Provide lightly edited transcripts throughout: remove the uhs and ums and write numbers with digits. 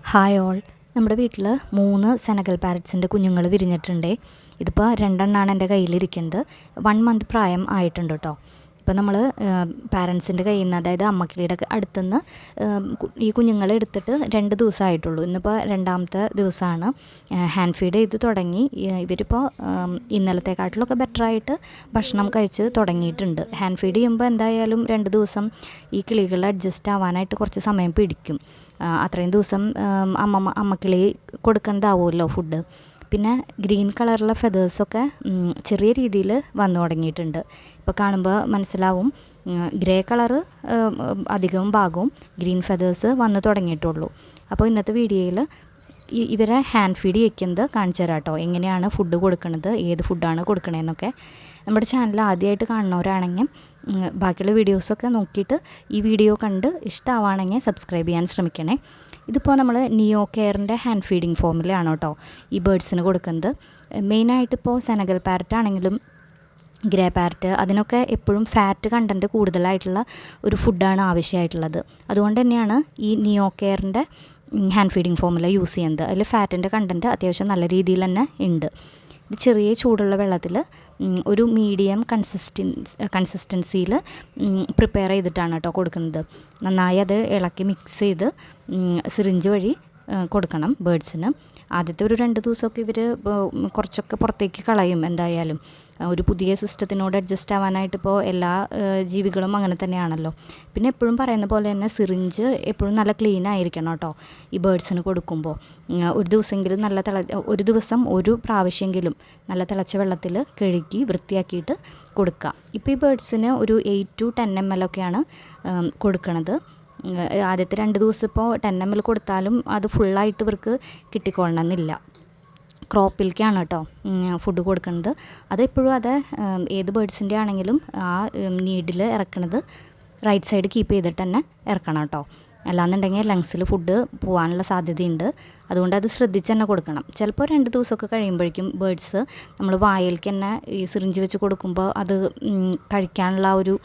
Hi all, നമ്മുടെ വീട്ടിൽ 3 Senegal പാരറ്റ്സിൻ്റെ കുഞ്ഞുങ്ങൾ വിരിഞ്ഞിട്ടുണ്ട്. ഇതിപ്പോൾ 2 എണ്ണമാണ് എൻ്റെ കയ്യിലിരിക്കുന്നത്. 1 മന്ത് പ്രായം ആയിട്ടുണ്ട് കേട്ടോ. ഇപ്പോൾ നമ്മൾ പാരൻസിൻ്റെ കയ്യിൽ നിന്ന്, അതായത് അമ്മക്കിളിയുടെ അടുത്തുനിന്ന് ഈ കുഞ്ഞുങ്ങളെ എടുത്തിട്ട് 2 ദിവസമായിട്ടുള്ളൂ. ഇന്നിപ്പോൾ 2ാമത്തെ ദിവസമാണ്. ഹാൻഡ് ഫീഡ് ചെയ്ത് തുടങ്ങി. ഇവരിപ്പോൾ ഇന്നലത്തെക്കാട്ടിലൊക്കെ ബെറ്ററായിട്ട് ഭക്ഷണം കഴിച്ച് തുടങ്ങിയിട്ടുണ്ട്. ഹാൻഡ് ഫീഡ് ചെയ്യുമ്പോൾ എന്തായാലും 2 ദിവസം ഈ കിളികൾ അഡ്ജസ്റ്റ് ആവാനായിട്ട് കുറച്ച് സമയം പിടിക്കും. അത്രയും ദിവസം അമ്മക്കിളി കൊടുക്കേണ്ടതാവുമല്ലോ ഫുഡ്. പിന്നെ ഗ്രീൻ കളറുള്ള ഫെതേഴ്സൊക്കെ ചെറിയ രീതിയിൽ വന്നു തുടങ്ങിയിട്ടുണ്ട്. ഇപ്പോൾ കാണുമ്പോൾ മനസ്സിലാവും, ഗ്രേ കളറ് അധികവും ഭാഗവും ഗ്രീൻ ഫെതേഴ്സ് വന്ന് തുടങ്ങിയിട്ടുള്ളൂ. അപ്പോൾ ഇന്നത്തെ വീഡിയോയിൽ ഇവരെ ഹാൻഡ് ഫീഡ് ചെയ്യിക്കുന്നത് കാണിച്ചു തരാം കേട്ടോ. എങ്ങനെയാണ് ഫുഡ് കൊടുക്കുന്നത്, ഏത് ഫുഡാണ് കൊടുക്കണതെന്നൊക്കെ. നമ്മുടെ ചാനൽ ആദ്യമായിട്ട് കാണുന്നവരാണെങ്കിൽ ബാക്കിയുള്ള വീഡിയോസൊക്കെ നോക്കിയിട്ട് ഈ വീഡിയോ കണ്ട് ഇഷ്ടമാവുകയാണെങ്കിൽ സബ്സ്ക്രൈബ് ചെയ്യാൻ ശ്രമിക്കണേ. ഇതിപ്പോൾ നമ്മൾ നിയോ കെയറിൻ്റെ ഹാൻഡ് ഫീഡിങ് ഫോമിലാണ് കേട്ടോ ഈ ബേഡ്സിന് കൊടുക്കുന്നത്. മെയിനായിട്ടിപ്പോൾ സെനഗൽ പാരറ്റ് ആണെങ്കിലും ഗ്രേ പാരറ്റ്, അതിനൊക്കെ എപ്പോഴും ഫാറ്റ് കണ്ടൻറ്റ് കൂടുതലായിട്ടുള്ള ഒരു ഫുഡാണ് ആവശ്യമായിട്ടുള്ളത്. അതുകൊണ്ട് തന്നെയാണ് ഈ നിയോ കെയറിൻ്റെ ഹാൻഡ് ഫീഡിങ് ഫോമുല യൂസ് ചെയ്യുന്നത്. അതിൽ ഫാറ്റിൻ്റെ കണ്ടൻറ്റ് അത്യാവശ്യം നല്ല രീതിയിൽ തന്നെ ഉണ്ട്. ഇത് ചെറിയ ചൂടുള്ള വെള്ളത്തിൽ ഒരു മീഡിയം കൺസിസ്റ്റൻസിയിൽ പ്രിപ്പയർ ചെയ്തിട്ടാണ് കേട്ടോ കൊടുക്കുന്നത്. നന്നായി അത് ഇളക്കി മിക്സ് ചെയ്ത് സിറിഞ്ച് വഴി കൊടുക്കണം ബേഡ്സിന്. ആദ്യത്തെ ഒരു 2 ദിവസമൊക്കെ ഇവർ കുറച്ചൊക്കെ പുറത്തേക്ക് കളയും. എന്തായാലും ഒരു പുതിയ സിസ്റ്റത്തിനോട് അഡ്ജസ്റ്റ് ആവാനായിട്ട് ഇപ്പോൾ എല്ലാ ജീവികളും അങ്ങനെ തന്നെയാണല്ലോ. പിന്നെ എപ്പോഴും പറയുന്ന പോലെ തന്നെ സിറിഞ്ച് എപ്പോഴും നല്ല ക്ലീൻ ആയിരിക്കണം കേട്ടോ ഈ ബേഡ്സിന് കൊടുക്കുമ്പോൾ. ഒരു ദിവസം ഒരു പ്രാവശ്യമെങ്കിലും നല്ല തിളച്ച വെള്ളത്തിൽ കഴുകി വൃത്തിയാക്കിയിട്ട് കൊടുക്കുക. ഇപ്പോൾ ഈ ബേഡ്സിന് ഒരു 8 to 10 ml ഒക്കെയാണ് കൊടുക്കണത്. ആദ്യത്തെ 2 ദിവസം ഇപ്പോൾ 10 ml കൊടുത്താലും അത് ഫുള്ളായിട്ട് ഇവർക്ക് കിട്ടിക്കൊള്ളണമെന്നില്ല. ക്രോപ്പിലേക്കാണ് കേട്ടോ ഫുഡ് കൊടുക്കുന്നത്. അതെപ്പോഴും ഏത് ബേഡ്സിൻ്റെ ആണെങ്കിലും ആ നീഡിൽ ഇറക്കണത് റൈറ്റ് സൈഡ് കീപ്പ് ചെയ്തിട്ട് തന്നെ ഇറക്കണം കേട്ടോ. അല്ലാന്നുണ്ടെങ്കിൽ ലങ്സിൽ ഫുഡ് പോകാനുള്ള സാധ്യതയുണ്ട്. അതുകൊണ്ട് അത് ശ്രദ്ധിച്ച് തന്നെ കൊടുക്കണം. ചിലപ്പോൾ 2 ദിവസമൊക്കെ കഴിയുമ്പോഴേക്കും ബേഡ്സ് നമ്മൾ വായിലേക്ക് തന്നെ ഈ സിറിഞ്ച് വെച്ച് കൊടുക്കുമ്പോൾ അത് കഴിക്കാനുള്ള ഒരു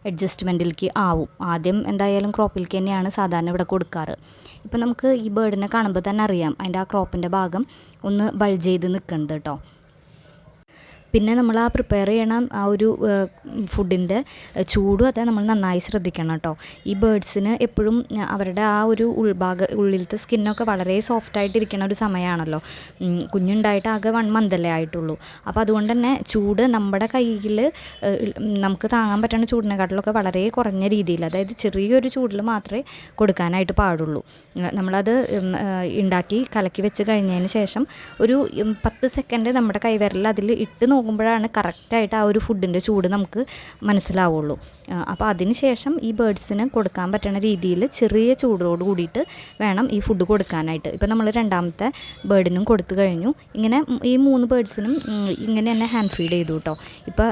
അഡ്ജസ്റ്റ്മെൻറ്റിലേക്ക് ആവും. ആദ്യം എന്തായാലും ക്രോപ്പിലേക്ക് തന്നെയാണ് സാധാരണ ഇവിടെ കൊടുക്കാറ്. ഇപ്പം നമുക്ക് ഈ ബേർഡിനെ കാണുമ്പോൾ തന്നെ അറിയാം അതിൻ്റെ ആ ക്രോപ്പിൻ്റെ ഭാഗം ഒന്ന് ബൾജ് ചെയ്ത് നിൽക്കുന്നത് കേട്ടോ. പിന്നെ നമ്മൾ ആ പ്രിപ്പയർ ചെയ്യണം ആ ഒരു ഫുഡിൻ്റെ ചൂടും നമ്മൾ നന്നായി ശ്രദ്ധിക്കണം കേട്ടോ. ഈ ബേഡ്സിന് എപ്പോഴും അവരുടെ ആ ഒരു ഉള്ളിലത്തെ സ്കിന്നൊക്കെ വളരെ സോഫ്റ്റായിട്ടിരിക്കുന്ന ഒരു സമയമാണല്ലോ. കുഞ്ഞുണ്ടായിട്ട് ആകെ 1 മന്തല്ലേ ആയിട്ടുള്ളൂ. അപ്പോൾ അതുകൊണ്ട് തന്നെ ചൂട് നമ്മുടെ കയ്യിൽ നമുക്ക് താങ്ങാൻ പറ്റുന്ന ചൂടിനെക്കാട്ടിലൊക്കെ വളരെ കുറഞ്ഞ രീതിയിൽ, അതായത് ചെറിയൊരു ചൂടിൽ മാത്രമേ കൊടുക്കാനായിട്ട് പാടുള്ളൂ. നമ്മളത് ഉണ്ടാക്കി കലക്കി വെച്ച് കഴിഞ്ഞതിന് ശേഷം ഒരു 10 സെക്കൻഡ് നമ്മുടെ കൈവിരൽ അതിൽ ഇട്ട് നോക്കുമ്പോഴാണ് കറക്റ്റായിട്ട് ആ ഒരു ഫുഡിൻ്റെ ചൂട് നമുക്ക് മനസ്സിലാവുള്ളൂ. അപ്പോൾ അതിന് ശേഷം ഈ ബേഡ്സിന് കൊടുക്കാൻ പറ്റുന്ന രീതിയിൽ ചെറിയ ചൂടോട് കൂടിയിട്ട് വേണം ഈ ഫുഡ് കൊടുക്കാനായിട്ട്. ഇപ്പോൾ നമ്മൾ 2ാമത്തെ ബേർഡിനും കൊടുത്തു കഴിഞ്ഞു. ഇങ്ങനെ ഈ 3 ബേഡ്സിനും ഇങ്ങനെ തന്നെ ഹാൻഡ് ഫീഡ് ചെയ്തു കേട്ടോ. ഇപ്പോൾ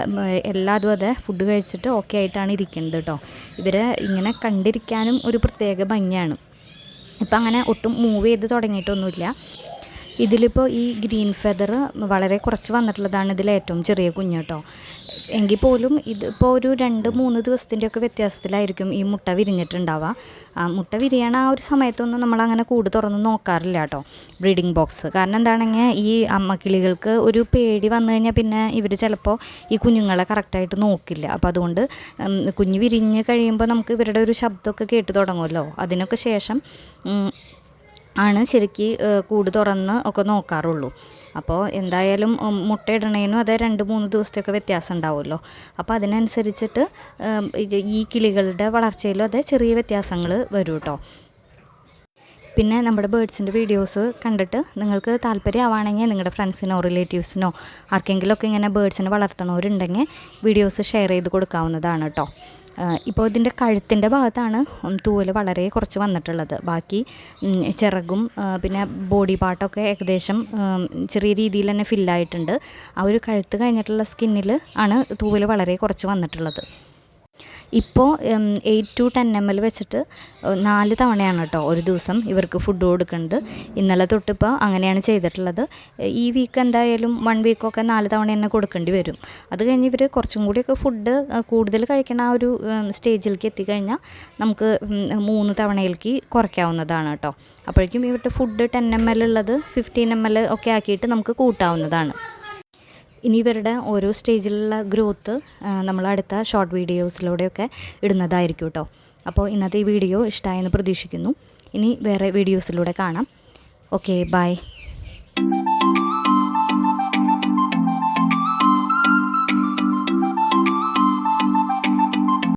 എല്ലാതും ഫുഡ് കഴിച്ചിട്ട് ഓക്കെ ആയിട്ടാണ് ഇരിക്കുന്നത് കേട്ടോ. ഇവരെ ഇങ്ങനെ കണ്ടിരിക്കാനും ഒരു പ്രത്യേക ഭംഗിയാണ്. ഇപ്പം അങ്ങനെ ഒട്ടും മൂവ് ചെയ്ത് തുടങ്ങിയിട്ടൊന്നുമില്ല. ഇതിലിപ്പോൾ ഈ ഗ്രീൻ ഫെദർ വളരെ കുറച്ച് വന്നിട്ടുള്ളതാണ് ഇതിൽ ഏറ്റവും ചെറിയ കുഞ്ഞ് കേട്ടോ. എങ്കിൽ പോലും ഇതിപ്പോൾ ഒരു 2-3 ദിവസത്തിൻ്റെയൊക്കെ വ്യത്യാസത്തിലായിരിക്കും ഈ മുട്ട വിരിഞ്ഞിട്ടുണ്ടാവുക. മുട്ട വിരിയണ ആ ഒരു സമയത്തൊന്നും നമ്മളങ്ങനെ കൂട് തുറന്ന് നോക്കാറില്ല കേട്ടോ ബ്രീഡിംഗ് ബോക്സ്. കാരണം എന്താണെങ്കിൽ ഈ അമ്മക്കിളികൾക്ക് ഒരു പേടി വന്നു കഴിഞ്ഞാൽ പിന്നെ ഇവർ ചിലപ്പോൾ ഈ കുഞ്ഞുങ്ങളെ കറക്റ്റായിട്ട് നോക്കില്ല. അപ്പോൾ അതുകൊണ്ട് കുഞ്ഞ് വിരിഞ്ഞ് കഴിയുമ്പോൾ നമുക്ക് ഇവരുടെ ഒരു ശബ്ദമൊക്കെ കേട്ട് തുടങ്ങുമല്ലോ. അതിനൊക്കെ ശേഷം ആണ് ശരിക്ക് കൂട് തുറന്ന് ഒക്കെ നോക്കാറുള്ളൂ. അപ്പോൾ എന്തായാലും മുട്ടയിടണേനും 2-3 ദിവസത്തെയൊക്കെ വ്യത്യാസം ഉണ്ടാവുമല്ലോ. അപ്പോൾ അതിനനുസരിച്ചിട്ട് ഈ കിളികളുടെ വളർച്ചയിലും ചെറിയ വ്യത്യാസങ്ങൾ വരും കേട്ടോ. പിന്നെ നമ്മുടെ ബേഡ്സിൻ്റെ വീഡിയോസ് കണ്ടിട്ട് നിങ്ങൾക്ക് താല്പര്യമാവുകയാണെങ്കിൽ നിങ്ങളുടെ ഫ്രണ്ട്സിനോ റിലേറ്റീവ്സിനോ ആർക്കെങ്കിലുമൊക്കെ ഇങ്ങനെ ബേഡ്സിനെ വളർത്തണവരുണ്ടെങ്കിൽ വീഡിയോസ് ഷെയർ ചെയ്ത് കൊടുക്കാവുന്നതാണ് കേട്ടോ. ഇപ്പോൾ ഇതിൻ്റെ കഴുത്തിൻ്റെ ഭാഗത്താണ് തൂവൽ വളരെ കുറച്ച് വന്നിട്ടുള്ളത്. ബാക്കി ചിറകും പിന്നെ ബോഡി പാർട്ടൊക്കെ ഏകദേശം ചെറിയ രീതിയിൽ തന്നെ ഫില്ലായിട്ടുണ്ട്. ആ ഒരു കഴുത്ത് കഴിഞ്ഞിട്ടുള്ള സ്കിന്നിൽ ആണ് തൂവൽ വളരെ കുറച്ച് വന്നിട്ടുള്ളത്. ഇപ്പോൾ 8 to 10 ml വെച്ചിട്ട് 4 തവണയാണ് കേട്ടോ ഒരു ദിവസം ഇവർക്ക് ഫുഡ് കൊടുക്കുന്നത്. ഇന്നലെ തൊട്ടിപ്പോൾ അങ്ങനെയാണ് ചെയ്തിട്ടുള്ളത്. ഈ വീക്ക് എന്തായാലും 1 വീക്കൊക്കെ 4 തവണ തന്നെ കൊടുക്കേണ്ടി വരും. അത് കഴിഞ്ഞ് ഇവർ കുറച്ചും കൂടിയൊക്കെ ഫുഡ് കൂടുതൽ കഴിക്കണ ആ ഒരു സ്റ്റേജിലേക്ക് എത്തിക്കഴിഞ്ഞാൽ നമുക്ക് 3 തവണയിലേക്ക് കുറയ്ക്കാവുന്നതാണ് കേട്ടോ. അപ്പോഴേക്കും ഇവരുടെ ഫുഡ് 10 ml ഉള്ളത് 15 ml ഒക്കെ ആക്കിയിട്ട് നമുക്ക് കൂട്ടാവുന്നതാണ്. ഇനി ഇവരുടെ ഓരോ സ്റ്റേജിലുള്ള ഗ്രോത്ത് നമ്മൾ അടുത്ത ഷോർട്ട് വീഡിയോസിലൂടെയൊക്കെ ഇടുന്നതായിരിക്കും കേട്ടോ. അപ്പോൾ ഇന്നത്തെ ഈ വീഡിയോ ഇഷ്ടമായെന്ന് പ്രതീക്ഷിക്കുന്നു. ഇനി വേറെ വീഡിയോസിലൂടെ കാണാം. Okay, by.